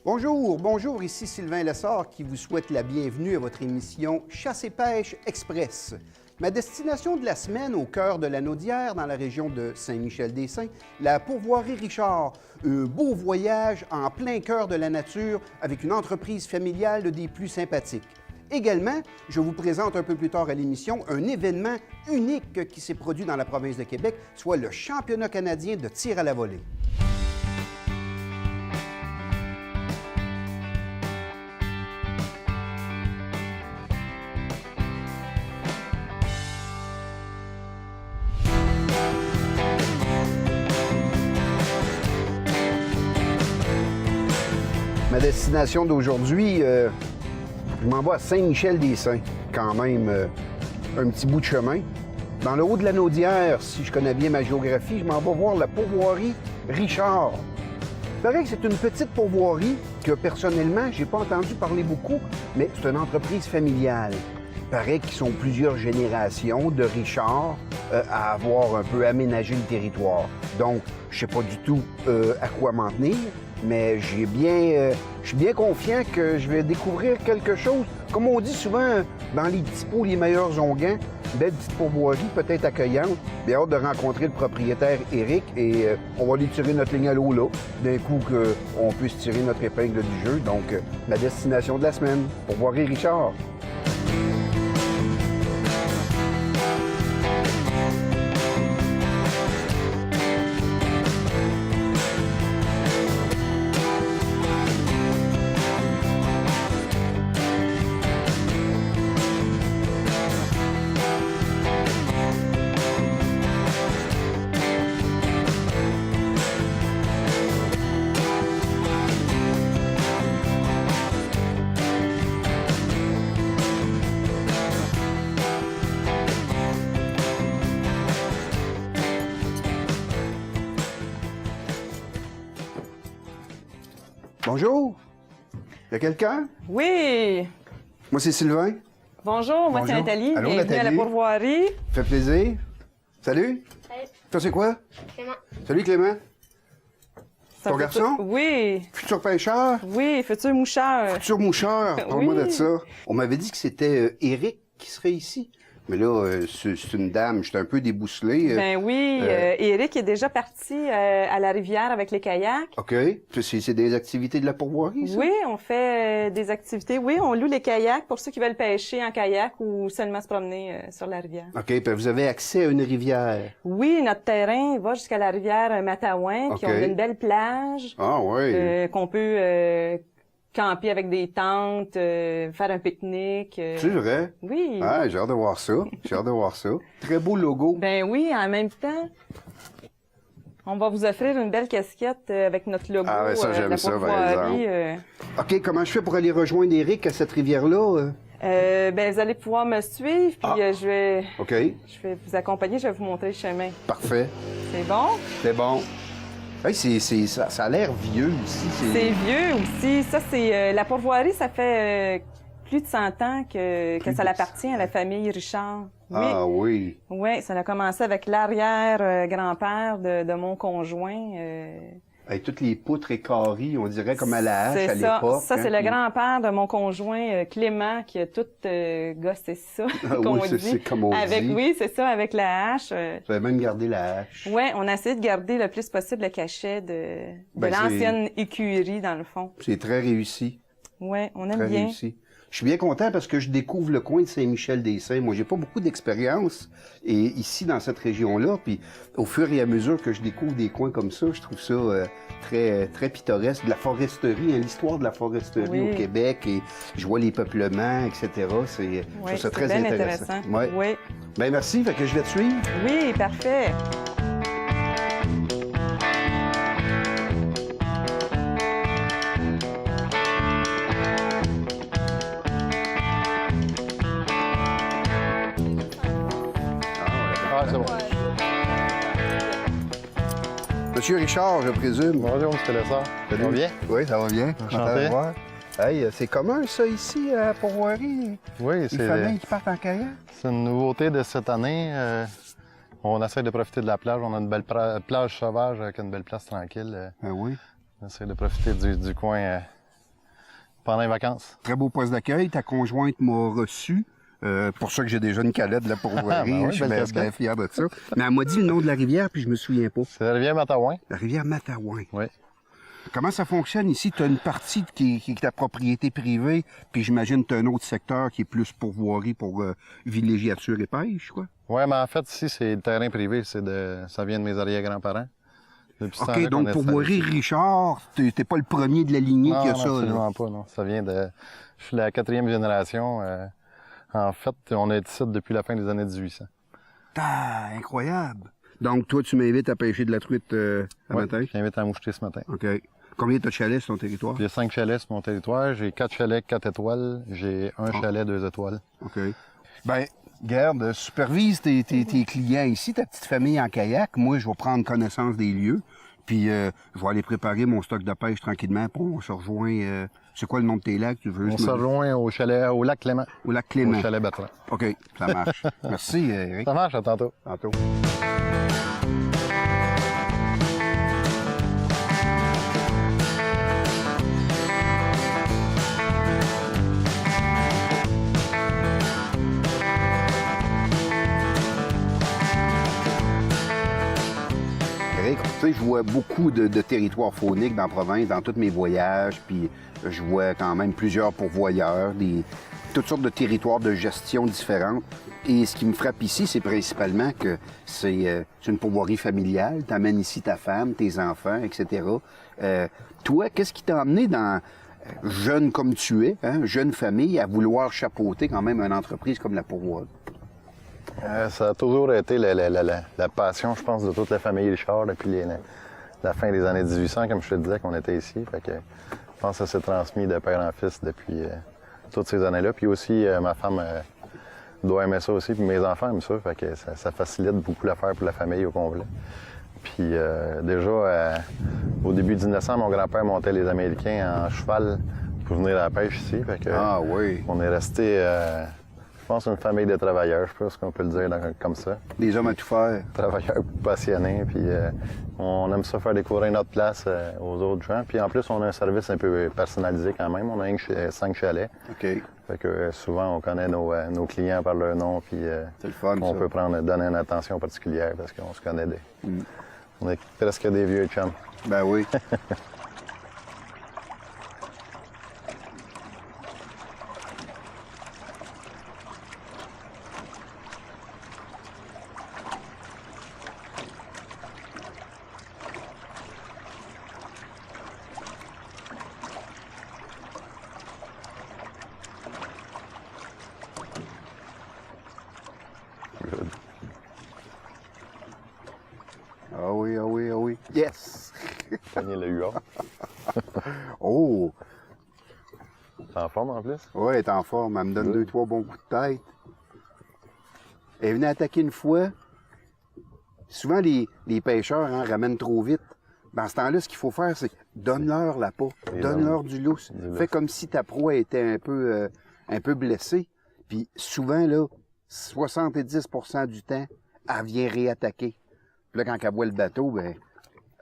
Bonjour, ici Sylvain Lessard qui vous souhaite la bienvenue à votre émission Chasse et pêche express. Ma destination de la semaine au cœur de la Naudière, dans la région de Saint-Michel-des-Saints, la pourvoirie Richard. Un beau voyage en plein cœur de la nature avec une entreprise familiale des plus sympathiques. Également, je vous présente un peu plus tard à l'émission un événement unique qui s'est produit dans la province de Québec, soit le championnat canadien de tir à la volée. Ma destination d'aujourd'hui, je m'en vais à Saint-Michel-des-Saints, quand même un petit bout de chemin. Dans le haut de la Naudière, si je connais bien ma géographie, je m'en vais voir la pourvoirie Richard. C'est vrai que c'est une petite pourvoirie que, personnellement, j'ai pas entendu parler beaucoup, mais c'est une entreprise familiale. Il paraît qu'ils sont plusieurs générations de Richard à avoir un peu aménagé le territoire. Donc, je sais pas du tout à quoi m'en tenir, mais je suis bien confiant que je vais découvrir quelque chose. Comme on dit souvent, dans les petits pots, les meilleurs onguents, belle petite pourvoirie, peut-être accueillante. J'ai hâte de rencontrer le propriétaire Éric et on va lui tirer notre ligne à l'eau là, d'un coup qu'on puisse tirer notre épingle du jeu. Donc, ma destination de la semaine, pourvoirie Richard. Bonjour. Y a quelqu'un? Oui. Moi, c'est Sylvain. Bonjour, moi c'est Nathalie. Allô, Bienvenue Nathalie. à la pourvoirie. Ça fait plaisir. Salut. Salut. Toi, c'est quoi? Clément. Salut, Clément. Ça Ton fait garçon? Oui. Futur pêcheur? Oui, futur moucheur. Futur moucheur? Parle-moi Oui. de ça. On m'avait dit que c'était Éric qui serait ici. Mais là, c'est une dame. J'étais un peu débousselé. Ben oui, Éric est déjà parti à la rivière avec les kayaks. OK. C'est des activités de la pourvoirie, ça? Oui, on fait des activités. Oui, on loue les kayaks pour ceux qui veulent pêcher en kayak ou seulement se promener sur la rivière. OK. Puis vous avez accès à une rivière. Oui, notre terrain va jusqu'à la rivière Matawan, OK. puis on a une belle plage Ah, oui. qu'on peut camper avec des tentes, faire un pique-nique. C'est vrai? Oui. Ah, j'ai hâte de voir ça. J'ai hâte de voir ça. Très beau logo. Ben oui, en même temps, on va vous offrir une belle casquette avec notre logo Ah, ouais, ça, de j'aime la ça, par pourvoirie. OK. Comment je fais pour aller rejoindre Éric à cette rivière-là? Ben vous allez pouvoir me suivre, puis OK. je vais vous accompagner, je vais vous montrer le chemin. Parfait. C'est bon? C'est bon. Hey, ça a l'air vieux ici. C'est vieux aussi. Ça, c'est la pourvoirie, ça fait plus de 100 ans que ça appartient à la famille Richard. Oui. Ah oui. Oui, ça a commencé avec l'arrière-grand-père de mon conjoint. Avec toutes les poutres équarries, on dirait comme à la hache à C'est ça. l'époque. Ça, c'est hein, le grand-père de mon conjoint Clément qui a tout gossé ça, Ah qu'on oui, dit. c'est comme on dit. Oui, c'est ça, avec la hache. Vous avez même gardé la hache. Ouais, on a essayé de garder le plus possible le cachet de Ben, l'ancienne écurie, dans le fond. C'est très réussi. Ouais, on aime Très bien. réussi. Je suis bien content parce que je découvre le coin de Saint-Michel-des-Saints. Moi, j'ai pas beaucoup d'expérience et ici, dans cette région-là. Puis, au fur et à mesure que je découvre des coins comme ça, je trouve ça très, très pittoresque. De la foresterie, hein, l'histoire de la foresterie Oui. au Québec et je vois les peuplements, etc. Je trouve ça c'est très bien intéressant. intéressant. Ouais. Oui. Ben, merci. Fait que je vais te suivre. Oui, parfait. Ah, c'est bon. Monsieur Richard, je présume. Bonjour, M. Lessard. Ça va bien? Oui, ça va bien. Enchanté. Content de voir. Hey, c'est commun, ça, ici, à Pourvoirie? Oui, Les familles qui partent en kayak? c'est une nouveauté de cette année. On essaie de profiter de la plage. On a une belle plage sauvage avec une belle place tranquille. Ah oui. On essaie de profiter du coin pendant les vacances. Très beau poste d'accueil. Ta conjointe m'a reçu. Pour ça que j'ai déjà une calette de la pourvoirie. Ben oui, je suis belle bien, casquette. bien fier de ça. Mais elle m'a dit le nom de la rivière, puis je me souviens pas. C'est la rivière Matawan. La rivière Matawan. Oui. Comment ça fonctionne ici? Tu as une partie qui est ta propriété privée, puis j'imagine que tu as un autre secteur qui est plus pourvoirie pour villégiature et pêche, quoi. Oui, mais en fait, ici, c'est le terrain privé. Ça vient de mes arrière-grands-parents. Depuis ce temps-là OK, qu'on donc est pourvoirie installé ici. Richard, t'es pas le premier de la lignée Non, qui a non, ça, là. absolument pas, non. Ça vient de... Je suis la 4e génération. En fait, on est ici depuis la fin des années 1800. Ah, incroyable. Donc, toi, tu m'invites à pêcher de la truite à Oui, matin? je t'invite à moucheter ce matin. OK. Combien t'as de chalets sur ton territoire? J'ai 5 chalets sur mon territoire. J'ai 4 chalets, 4 étoiles. J'ai un chalet, 2 étoiles. OK. Ben, garde, supervise tes clients ici, ta petite famille en kayak. Moi, je vais prendre connaissance des lieux. Puis, je vais aller préparer mon stock de pêche tranquillement. Puis on se rejoint. C'est quoi le nom de tes lacs? Tu veux On se rejoint au chalet, au lac Clément. Au lac Clément. Au chalet Bertrand. OK, ça marche. Merci, Eric. Ça marche, à tantôt. Tantôt. Eric, tu sais, je vois beaucoup de territoires fauniques dans la province, dans tous mes voyages, puis je vois quand même plusieurs pourvoyeurs, toutes sortes de territoires de gestion différentes. Et ce qui me frappe ici, c'est principalement que c'est une pourvoirie familiale. Tu amènes ici ta femme, tes enfants, etc. Toi, qu'est-ce qui t'a amené dans, jeune comme tu es, hein, jeune famille, à vouloir chapeauter quand même une entreprise comme la pourvoirie? Ça a toujours été la passion, je pense, de toute la famille Richard depuis la fin des années 1800, comme je te disais, qu'on était ici. Fait que je pense que ça s'est transmis de père en fils depuis toutes ces années-là. Puis aussi, ma femme doit aimer ça aussi, puis mes enfants aiment ça. Fait que ça facilite beaucoup l'affaire pour la famille au complet. Puis déjà, au début de 1900, mon grand-père montait les Américains en cheval pour venir à la pêche ici. Fait que, Ah oui. on est resté, je pense, une famille de travailleurs, je pense qu'on peut le dire comme ça. Des hommes à tout faire. Travailleurs passionnés, puis on aime ça faire découvrir notre place aux autres gens. Puis en plus, on a un service un peu personnalisé quand même. On a 5 chalets. OK. Fait que souvent, on connaît nos clients par leur nom, puis C'est le fun, on ça. peut donner une attention particulière parce qu'on se connaît. On est presque des vieux chums. Ben oui. Ah oui, ah oui, ah oui. Yes! Pogner le huard. Oh! T'es en forme en plus? Ouais, elle est en forme. Elle me donne 2-3 bons coups de tête. Elle est venue attaquer une fois. Souvent, les pêcheurs ramènent trop vite. Dans ce temps-là, ce qu'il faut faire, c'est donne-leur la peau. Donne-leur du lousse. Fais comme si ta proie était un peu blessée. Puis souvent, là, 70% du temps, elle vient réattaquer. Puis là, quand elle voit le bateau, ben,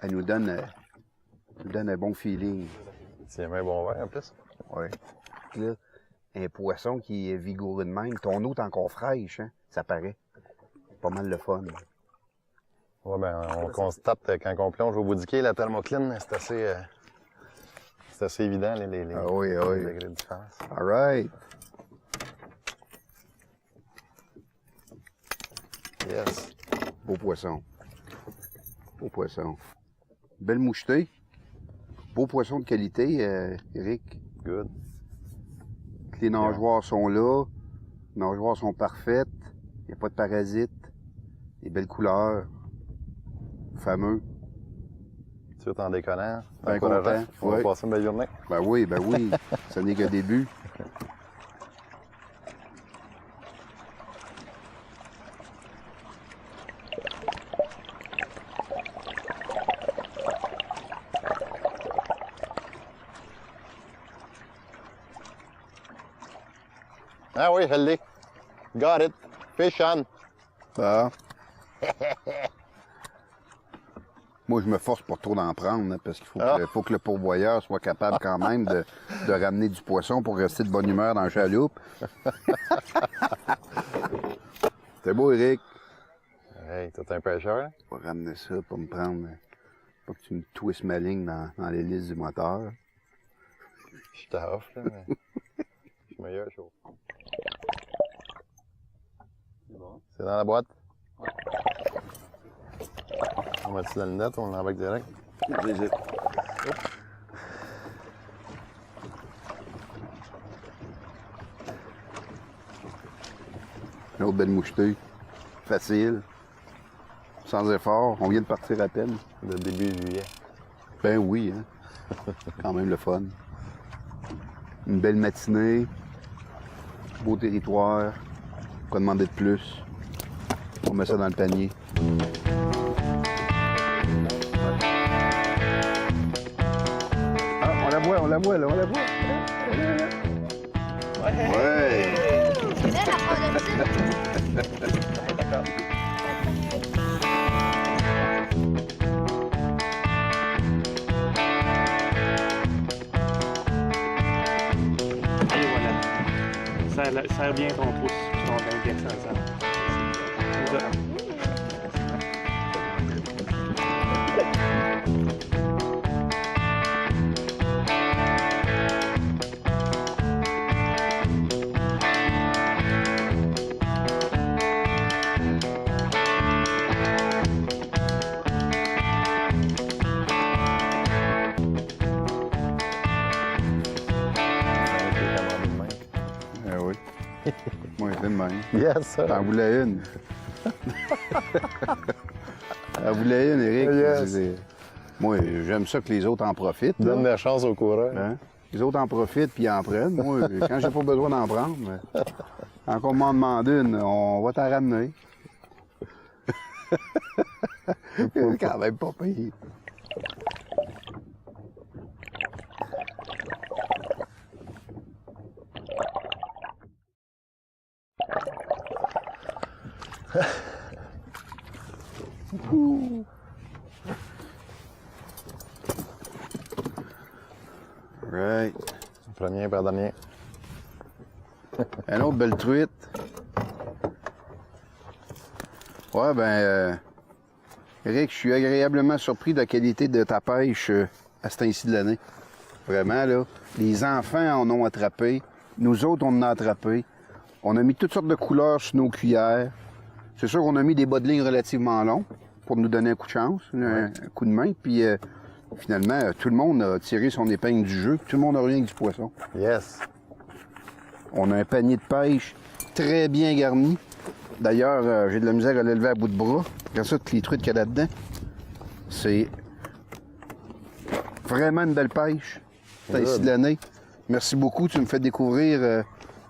elle nous donne un bon feeling. Tiens, un bon verre en plus. Oui. Là, un poisson qui est vigoureux de même. Ton eau est encore fraîche, hein? Ça paraît. Pas mal le fun. Ouais, ben, on constate quand on plonge au bout du quai, la thermocline, c'est assez évident, les Ah oui, ah oui. degrés de différence. All right. Yes. Beau poisson. Beau poisson. Belle mouchetée. Beau poisson de qualité, Eric. Good. Les nageoires sont là. Les nageoires sont parfaites. Il n'y a pas de parasites. Des belles couleurs. Fameux. Tu es en décollant. Ben Encourageant. content, On va ouais. passer une belle journée. Ben oui, ben oui. Ça n'est que le début. Ah oui, je l'ai. Got it. Fish on. Bon. Moi, je me force pas trop d'en prendre, là, parce qu'il faut que le pourvoyeur soit capable quand même de ramener du poisson pour rester de bonne humeur dans la chaloupe. C'est beau, Eric. Hey, t'es un pêcheur? Je vais ramener ça pour me prendre... Pas que tu me twistes ma ligne dans l'hélice du moteur. Je t'offre, là, mais... Je suis meilleur chaud. C'est bon. C'est dans la boîte? Ouais. On va-tu la lunette ou on l'embarque direct? Vas-y. Une autre belle mouchetée. Facile. Sans effort. On vient de partir à peine. Le début juillet. Ben oui, hein. Quand même le fun. Une belle matinée. Beau territoire. Quoi demander de plus? On met ça dans le panier. Ah, on la voit, là, on la voit. Ouais! C'est bien la prochaine. Et voilà. Serre bien ton pouce sur ton index ensemble. C'est ça. Eh oui. Moi, c'est de même. Yes, sir. T'en voulais une. T'en voulais une, Eric. Yes. Moi, j'aime ça que les autres en profitent. là. Donne la chance au coureur. Hein? Les autres en profitent puis ils en prennent. Moi, quand j'ai pas besoin d'en prendre, quand on m'en demande une, on va t'en ramener. C'est quand même pas pire. Right. Premier par dernier. Un autre belle truite. Ouais, Eric, je suis agréablement surpris de la qualité de ta pêche à ce temps-ci de l'année. Vraiment, là. Les enfants en ont attrapé. Nous autres, on en a attrapé. On a mis toutes sortes de couleurs sur nos cuillères. C'est sûr qu'on a mis des bas de ligne relativement longs pour nous donner un coup de chance, un coup de main. Puis finalement, tout le monde a tiré son épingle du jeu. Tout le monde a rien que du poisson. Yes. On a un panier de pêche très bien garni. D'ailleurs, j'ai de la misère à l'élever à bout de bras. Regarde ça, toutes les truites qu'il y a là-dedans. C'est vraiment une belle pêche. C'est ici de l'année. Merci beaucoup. Tu me fais découvrir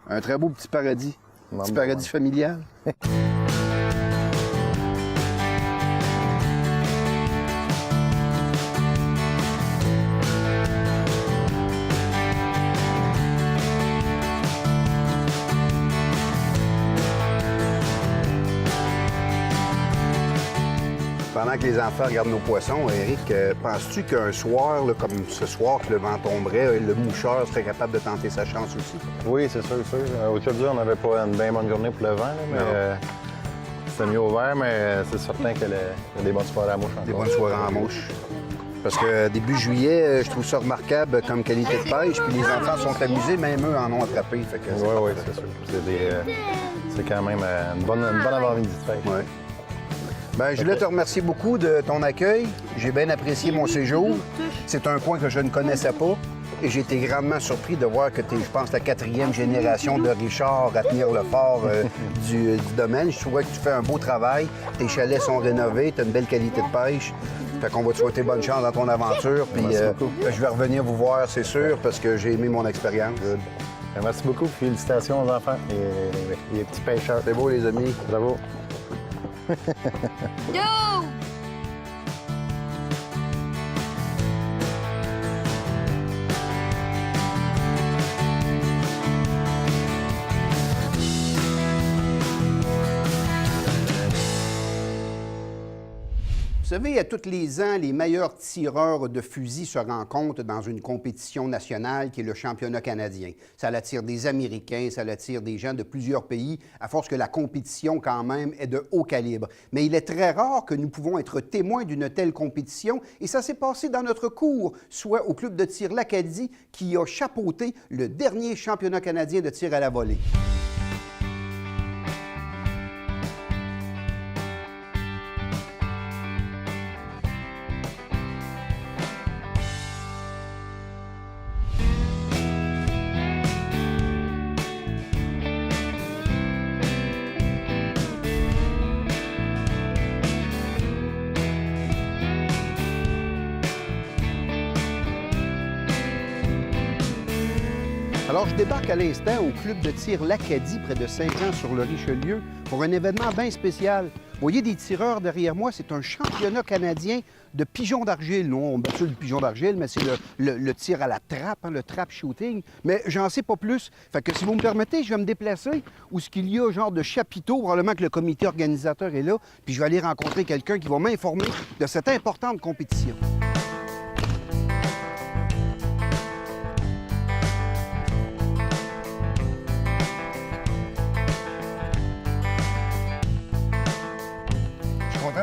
un très beau petit paradis. Petit paradis familial. Pendant que les enfants regardent nos poissons, Eric, penses-tu qu'un soir, là, comme ce soir, que le vent tomberait, le moucheur serait capable de tenter sa chance aussi? Oui, c'est sûr, sûr. Aujourd'hui, on n'avait pas une bien bonne journée pour le vent, là, mais c'était mieux ouvert, mais c'est certain qu'il y a des bonnes soirées à mouche encore. Des bonnes soirées en mouche. Parce que début juillet, je trouve ça remarquable comme qualité de pêche, puis les enfants sont amusés, même eux en ont attrapé. Fait que Oui, c'est sûr. C'est quand même une bonne avant-midi de pêche. Ouais. Ben, je voulais te remercier beaucoup de ton accueil. J'ai bien apprécié mon séjour. C'est un coin que je ne connaissais pas. Et j'ai été grandement surpris de voir que tu es, je pense, la 4e génération de Richard à tenir le fort du domaine. Je trouvais que tu fais un beau travail. Tes chalets sont rénovés, tu as une belle qualité de pêche. Fait qu'on va te souhaiter bonne chance dans ton aventure. Puis je vais revenir vous voir, c'est sûr, parce que j'ai aimé mon expérience. Merci beaucoup. Félicitations aux enfants et les petits pêcheurs. C'est beau, les amis. Bravo. Yo! Vous savez, à tous les ans, les meilleurs tireurs de fusil se rencontrent dans une compétition nationale qui est le championnat canadien. Ça attire des Américains, ça attire des gens de plusieurs pays, à force que la compétition, quand même, est de haut calibre. Mais il est très rare que nous pouvons être témoins d'une telle compétition, et ça s'est passé dans notre cours, soit au club de tir l'Acadie, qui a chapeauté le dernier championnat canadien de tir à la volée. Alors, je débarque à l'instant au club de tir l'Acadie, près de Saint-Jean-sur-le-Richelieu, pour un événement bien spécial. Vous voyez des tireurs derrière moi, c'est un championnat canadien de pigeons d'argile. Non, on bat ça du pigeon d'argile, mais c'est le tir à la trappe, hein, le trap shooting. Mais j'en sais pas plus. Fait que si vous me permettez, je vais me déplacer où ce qu'il y a genre de chapiteau, probablement que le comité organisateur est là, puis je vais aller rencontrer quelqu'un qui va m'informer de cette importante compétition.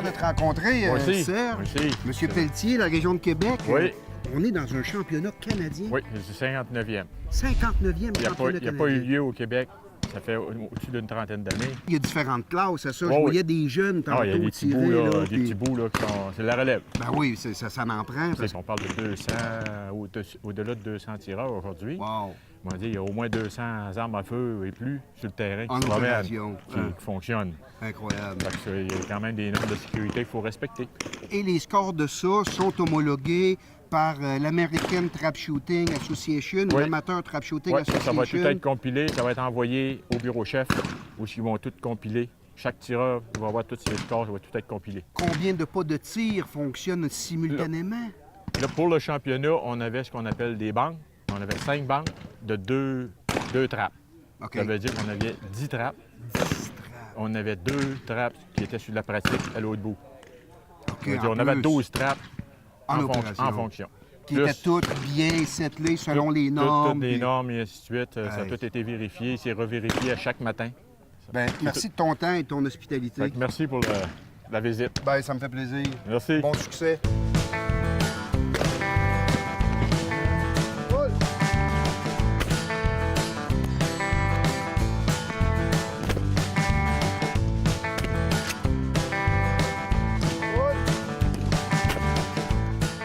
De te rencontrer, Serge, Monsieur Pelletier, la région de Québec. Oui. On est dans un championnat canadien. Oui, c'est 59e. 59e championnat canadien. Il n'y a pas eu lieu au Québec. Ça fait au-dessus d'une trentaine d'années. Il y a différentes classes, c'est ça? Oui, Je voyais des jeunes tantôt il y a des petits tirer, bouts, là, là, des puis... petits bouts là, qui sont... C'est la relève. Ben oui, ça m'en prend. Tu sais, on parle de 200, au-delà de 200 tireurs aujourd'hui. Wow. On dit, il y a au moins 200 armes à feu et plus sur le terrain En qui se promènent, opération. qui fonctionnent. Incroyable. Fait que, il y a quand même des normes de sécurité qu'il faut respecter. Et les scores de ça sont homologués par l'American Trap Shooting Association, ou l'Amateur Trap Shooting Association. Ça va tout être compilé, ça va être envoyé au bureau chef, où ils vont tout compiler. Chaque tireur va avoir tous ses scores, ça va tout être compilé. Combien de pas de tir fonctionnent simultanément? Là, pour le championnat, on avait ce qu'on appelle des banques. On avait 5 banques de 2 trappes. Okay. Ça veut dire qu'on avait 10 trappes. 10 trappes. On avait 2 trappes qui étaient sur la pratique à l'autre bout. Okay, on avait 12 trappes en fonction. Qui étaient toutes bien settlées selon les normes. Toutes les normes et ainsi de suite. Ça a tout été vérifié. C'est revérifié à chaque matin. Bien, merci de ton temps et de ton hospitalité. Merci pour la visite. Bien, ça me fait plaisir. Merci. Bon succès.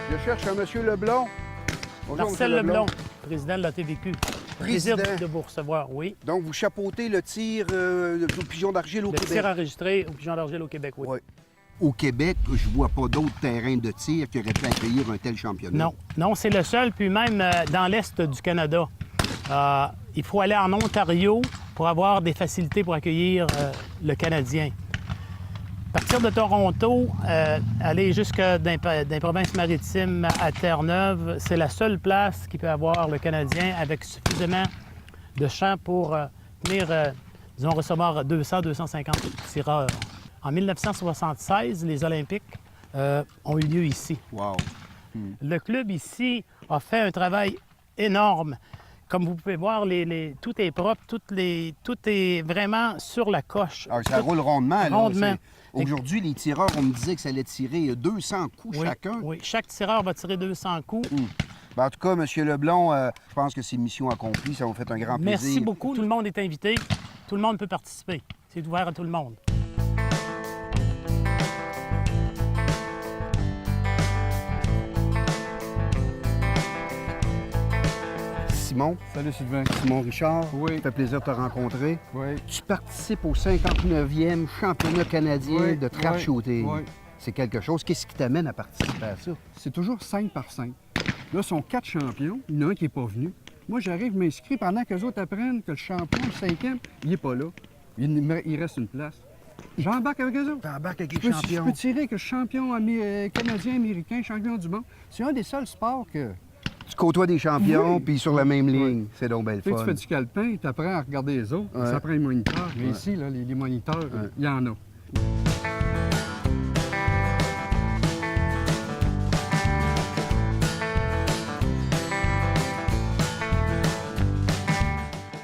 Je cherche un monsieur Leblond. Bonjour, Marcel Leblond, président de la TVQ. Président. Plaisir de vous recevoir, oui. Donc, vous chapeautez le tir au pigeon d'argile au Québec. Le tir enregistré au pigeon d'argile au Québec, oui. Ouais. Au Québec, je vois pas d'autres terrains de tir qui auraient pu accueillir un tel championnat. Non, c'est le seul. Puis même dans l'Est du Canada, il faut aller en Ontario pour avoir des facilités pour accueillir le Canadien. Partir de Toronto, aller jusque dans les provinces maritimes à Terre-Neuve, c'est la seule place qui peut avoir le Canadien avec suffisamment de champs pour venir, disons, recevoir 200-250 tireurs. En 1976, les Olympiques ont eu lieu ici. Wow. Le club ici a fait un travail énorme. Comme vous pouvez voir, tout est propre, tout est vraiment sur la coche. Alors, ça roule rondement. Rondement. Aujourd'hui, les tireurs, on me disait que ça allait tirer 200 coups chacun. Oui, chaque tireur va tirer 200 coups. Ben, en tout cas, M. Leblond, je pense que c'est mission accomplie. Ça vous fait un grand plaisir. Merci beaucoup. Tout le monde est invité. Tout le monde peut participer. C'est ouvert à tout le monde. Simon. Salut Sylvain. Simon Richard. Oui. Ça fait plaisir de te rencontrer. Oui. Tu participes au 59e championnat canadien de trap shooting. Oui. C'est quelque chose. Qu'est-ce qui t'amène à participer à ça? C'est toujours 5 par 5. Là, sont 4 champions. Il y en a un qui n'est pas venu. Moi, j'arrive, je m'inscris pendant que les autres apprennent que le champion, le 5e, il n'est pas là. Il reste une place. J'embarque avec eux autres. T'embarques avec les Je champions. peux tirer avec le champion canadien, américain, champion du monde. C'est un des seuls sports que... Tu côtoies des champions, Oui. puis sur la même ligne. C'est donc belle Tu sais, fun. tu fais du calepin, tu apprends à regarder les autres, Ouais. ça prend un moniteur. Mais Ouais. ici, là, les moniteurs, il y en a.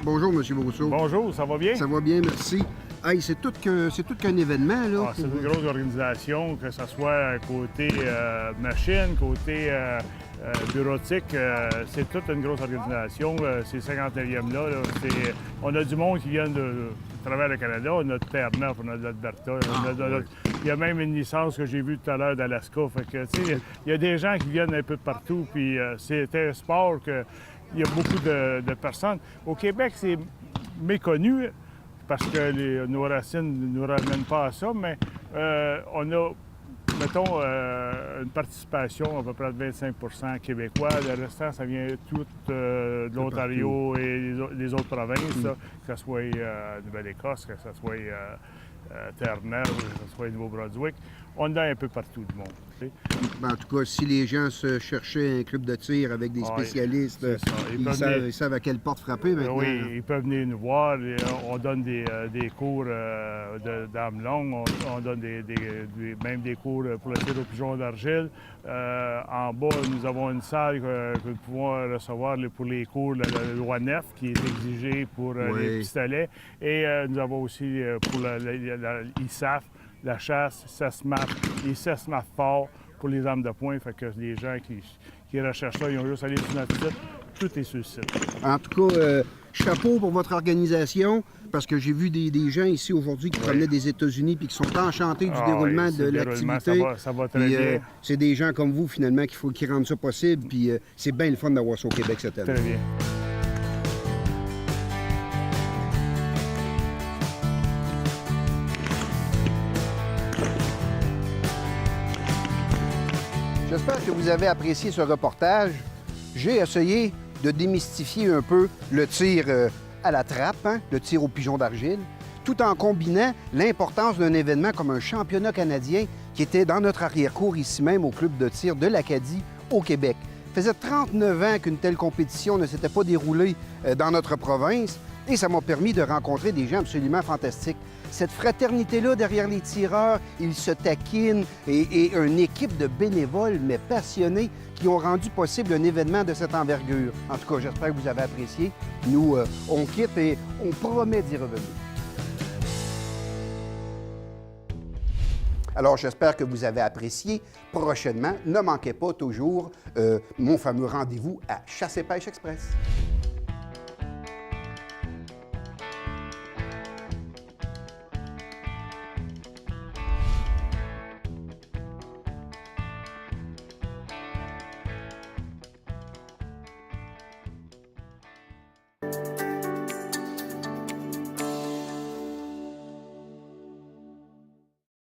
Bonjour, M. Brousseau. Bonjour, ça va bien? Ça va bien, merci. Hey, c'est tout qu'un événement, là. Ah, c'est une grosse organisation, que ce soit côté machine, côté bureautique. C'est toute une grosse organisation. Ces 59e-là, on a du monde qui vient de travers le Canada. On a de Terre-Neuve, on a de l'Alberta. Il y a même une licence que j'ai vue tout à l'heure d'Alaska. Fait que, tu sais, il y a des gens qui viennent un peu de partout. Puis c'est un sport que il y a beaucoup de personnes. Au Québec, c'est méconnu parce que nos racines ne nous ramènent pas à ça, mais on a, mettons, une participation à peu près de 25 québécois. Le restant, ça vient tout de l'Ontario et les autres provinces, là, que ce soit Nouvelle-Écosse, que ce soit Terre-Neuve, que ce soit Nouveau-Brunswick. On a un peu partout du monde. Tu sais. En tout cas, si les gens se cherchaient un club de tir avec des spécialistes, ils savent à quelle porte frapper maintenant. Oui, ils peuvent venir nous voir. On donne des cours d'armes longues. On donne même des cours pour le tir au pigeon d'argile. En bas, nous avons une salle que nous pouvons recevoir pour les cours, la loi 9 qui est exigée pour les pistolets. Et nous avons aussi pour l'ISAF, la chasse, les SESMAF forts pour les armes de poing. Fait que les gens qui recherchent ça, ils ont juste allé sur notre site. Tout est sur le site. En tout cas, chapeau pour votre organisation, parce que j'ai vu des gens ici aujourd'hui qui provenaient des États-Unis et qui sont enchantés du déroulement de l'activité. Ça va très bien. C'est des gens comme vous, finalement, qui rendent ça possible. Puis c'est bien le fun d'avoir ça au Québec cette année. Très bien. J'espère que vous avez apprécié ce reportage. J'ai essayé de démystifier un peu le tir à la trappe, le tir au pigeon d'argile, tout en combinant l'importance d'un événement comme un championnat canadien qui était dans notre arrière-cour ici même au club de tir de l'Acadie au Québec. Ça faisait 39 ans qu'une telle compétition ne s'était pas déroulée dans notre province et ça m'a permis de rencontrer des gens absolument fantastiques. Cette fraternité-là derrière les tireurs, ils se taquinent et une équipe de bénévoles, mais passionnés, qui ont rendu possible un événement de cette envergure. En tout cas, j'espère que vous avez apprécié. Nous, on quitte et on promet d'y revenir. Alors, j'espère que vous avez apprécié. Prochainement, ne manquez pas toujours mon fameux rendez-vous à Chasse et Pêche Express.